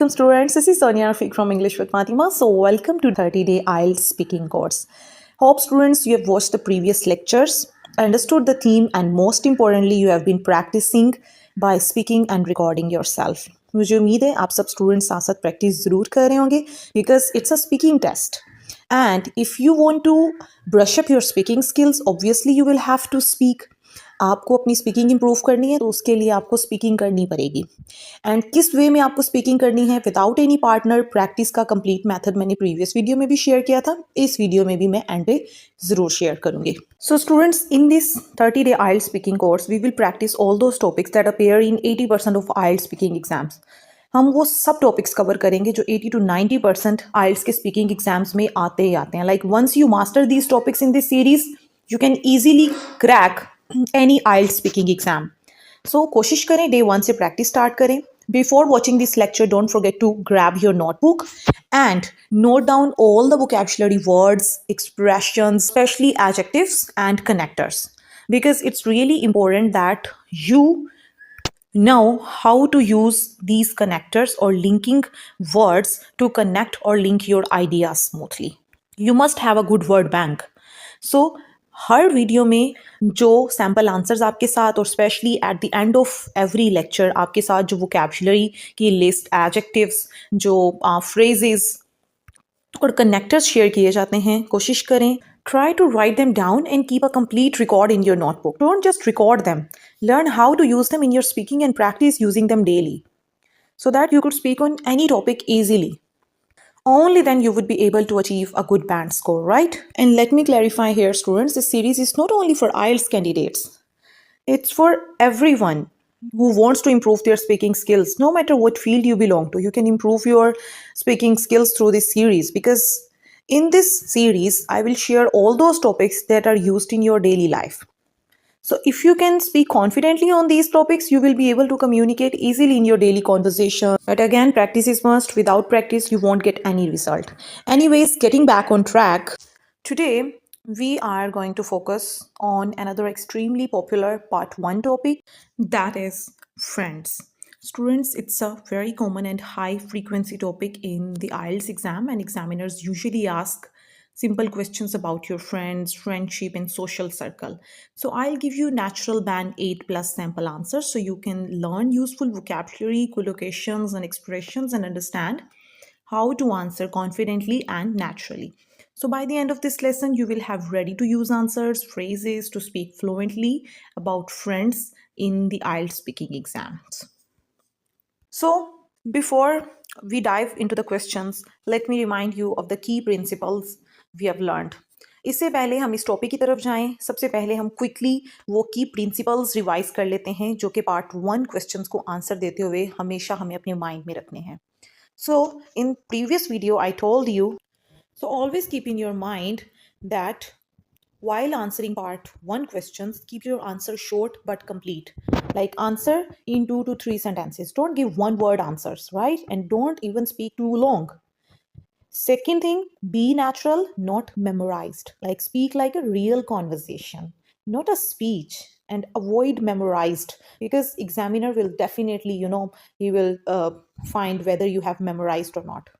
Welcome students, this is Sonia Rafiq from English with Fatima. So welcome to 30-day IELTS speaking course. Hope students you have watched the previous lectures, understood the theme and most importantly you have been practicing by speaking and recording yourself. मुझे उम्मीद है आप सब students साथ साथ practice ज़रूर कर रहे होंगे because it's a speaking test. And if you want to brush up your speaking skills, obviously you will have to speak. आपको अपनी स्पीकिंग इंप्रूव करनी है तो उसके लिए आपको स्पीकिंग करनी पड़ेगी एंड किस वे में आपको स्पीकिंग करनी है विदाउट एनी पार्टनर प्रैक्टिस का कंप्लीट मेथड मैंने प्रीवियस वीडियो में भी शेयर किया था इस वीडियो में भी मैं एंड पे ज़रूर शेयर करूंगी so students in this 30-day IELTS speaking course we will practice all those topics that appear in 80% of IELTS speaking exams हम वो सब टॉपिक्स कवर करेंगे जो 80 to 90% IELTS के स्पीकिंग एग्जाम्स में आते ही आते हैं like once you master these topics in this series you can easily crack any IELTS speaking exam so कोशिश करें डे 1 से प्रैक्टिस स्टार्ट करें Before watching this lecture, don't forget to grab your notebook and note down all the vocabulary words, expressions, especially adjectives and connectors. Because it's really important that you know how to use these connectors or linking words to connect or link your ideas smoothly. You must have a good word bank. So her video में जो sample answers आपके साथ और specially at the end of every lecture आपके साथ जो vocabulary की list adjectives जो फ्रेजेस और कनेक्टर्स शेयर किए जाते हैं कोशिश करें try to write them down and keep a complete record in your notebook. Don't just record them. Learn how to use them in your speaking and practice using them daily so that you could speak on any topic easily. Only then you would be able to achieve a good band score, right? And let me clarify here, students, this series is not only for IELTS candidates. It's for everyone who wants to improve their speaking skills, no matter what field you belong to. You can improve your speaking skills through this series because in this series, I will share all those topics that are used in your daily life. So if you can speak confidently on these topics, you will be able to communicate easily in your daily conversation. But again, practice is must. Without practice, you won't get any result. Anyways, getting back on track, today we are going to focus on another extremely popular part 1 topic, that is friends. Students, it's a very common and high frequency topic in the IELTS exam, and examiners usually ask simple questions about your friends, friendship, and social circle. So I'll give you natural band 8 plus sample answers so you can learn useful vocabulary, collocations, and expressions and understand how to answer confidently and naturally. So by the end of this lesson, you will have ready to use answers, phrases to speak fluently about friends in the IELTS speaking exams. So before we dive into the questions, let me remind you of the key principles we have learned. इससे पहले हम इस topic की तरफ जाएं सबसे पहले हम क्विकली वो की प्रिंसिपल्स रिवाइज कर लेते हैं जो कि पार्ट 1 क्वेश्चंस को आंसर देते हुए हमेशा हमें अपने माइंड में रखने हैं So in previous video I told you, so always keep in your mind that while answering part 1 questions, keep your answer short but complete. Like answer in 2 to 3 sentences. Don't give one word answers, right? And don't even speak too long. Second thing, be natural, not memorized. Like speak like a real conversation, not a speech. And avoid memorized because examiner will definitely, he will find whether you have memorized or not.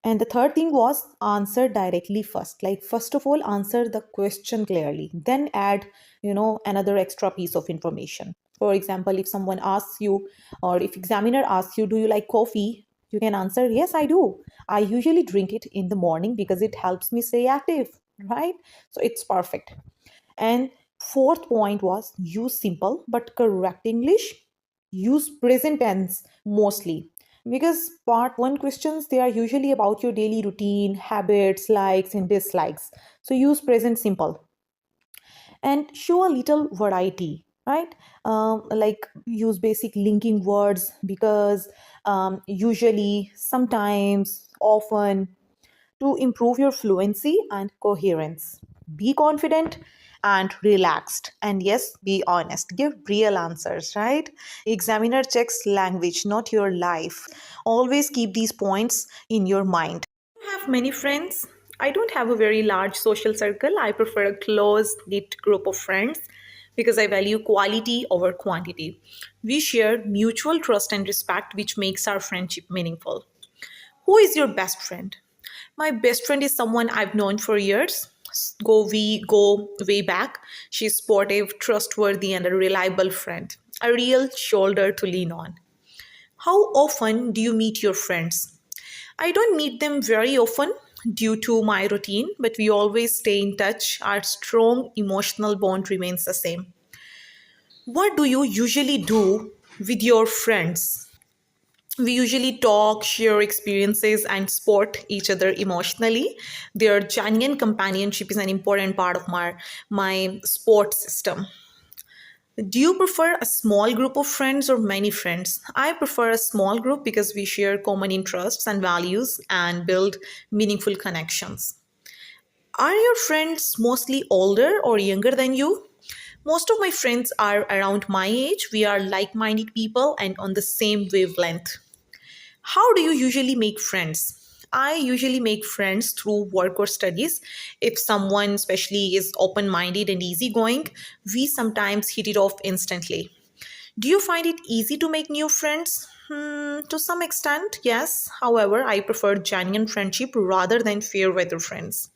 And the third thing was answer directly first. Like first of all, answer the question clearly, then add, another extra piece of information. For example, if someone asks you or if examiner asks you, do you like coffee? You can answer, yes, I do. I usually drink it in the morning because it helps me stay active, right? So it's perfect. And fourth point was use simple but correct English. Use present tense mostly because part 1 questions they are usually about your daily routine, habits, likes and dislikes. So use present simple and show a little variety, right? Like use basic linking words because usually, sometimes, often, to improve your fluency and coherence. Be confident and relaxed. And yes, be honest. Give real answers, right? Examiner checks language, not your life. Always keep these points in your mind. I have many friends. I don't have a very large social circle. I prefer a close knit group of friends because I value quality over quantity. We share mutual trust and respect, which makes our friendship meaningful. Who is your best friend? My best friend is someone I've known for years. We go way back. She's sportive, trustworthy, and a reliable friend. A real shoulder to lean on. How often do you meet your friends? I don't meet them very often due to my routine, but we always stay in touch. Our strong emotional bond remains the same. What do you usually do with your friends? We usually talk, share experiences, and support each other emotionally. Their genuine companionship is an important part of my support system. Do you prefer a small group of friends or many friends? I prefer a small group because we share common interests and values and build meaningful connections. Are your friends mostly older or younger than you? Most of my friends are around my age. We are like minded people and on the same wavelength. How do you usually make friends? I usually make friends through work or studies. If someone, especially, is open minded and easygoing, we sometimes hit it off instantly. Do you find it easy to make new friends? To some extent, yes. However, I prefer genuine friendship rather than fair weather friends.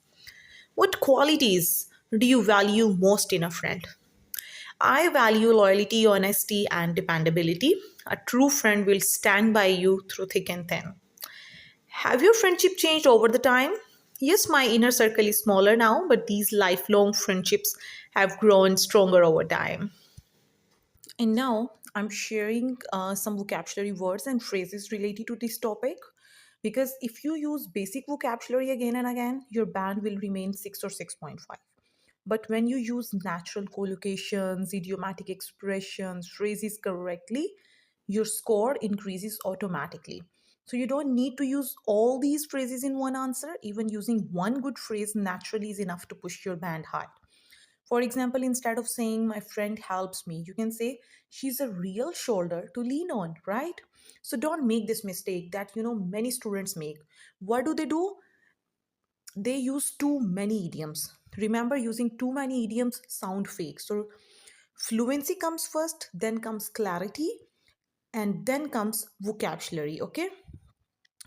What qualities do you value most in a friend? I value loyalty, honesty, and dependability. A true friend will stand by you through thick and thin. Have your friendship changed over the time? Yes, my inner circle is smaller now, but these lifelong friendships have grown stronger over time. And now I'm sharing some vocabulary words and phrases related to this topic because if you use basic vocabulary again and again, your band will remain 6 or 6.5. But when you use natural collocations, idiomatic expressions, phrases correctly, your score increases automatically. So you don't need to use all these phrases in one answer. Even using one good phrase naturally is enough to push your band high. For example, instead of saying my friend helps me, you can say she's a real shoulder to lean on, right? So don't make this mistake that many students make. What do? They use too many idioms. Remember, using too many idioms sound fake. So fluency comes first, then comes clarity, and then comes vocabulary. Okay,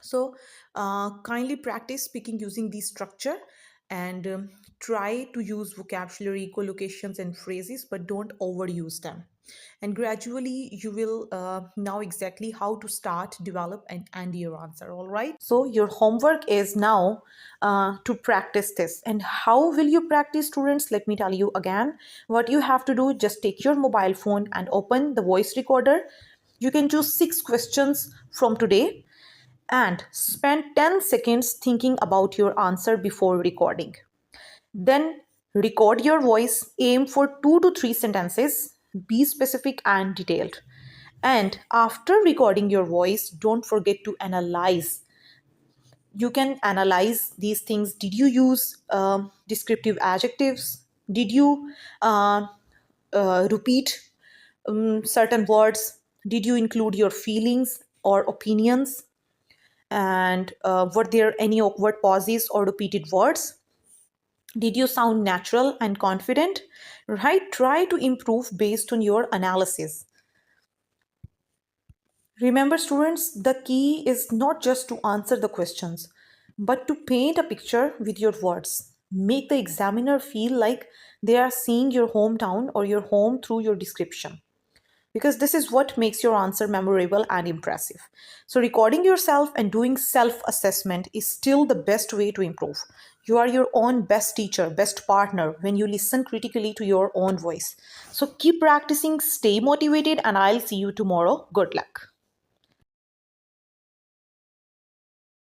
so kindly practice speaking using the structure and try to use vocabulary, collocations, and phrases, but don't overuse them. And gradually, you will know exactly how to start, develop, and end your answer. All right. So, your homework is now to practice this. And how will you practice, students? Let me tell you again. What you have to do, just take your mobile phone and open the voice recorder. You can choose 6 questions from today and spend 10 seconds thinking about your answer before recording. Then record your voice, aim for 2 to 3 sentences, be specific and detailed. And after recording your voice, don't forget to analyze. You can analyze these things. Did you use descriptive adjectives? Did you repeat certain words? Did you include your feelings or opinions? And were there any awkward pauses or repeated words? Did you sound natural and confident? Right? Try to improve based on your analysis. Remember, students, the key is not just to answer the questions, but to paint a picture with your words. Make the examiner feel like they are seeing your hometown or your home through your description, because this is what makes your answer memorable and impressive. So, recording yourself and doing self assessment is still the best way to improve. You are your own best teacher, best partner when you listen critically to your own voice. So, keep practicing, stay motivated, and I'll see you tomorrow. Good luck.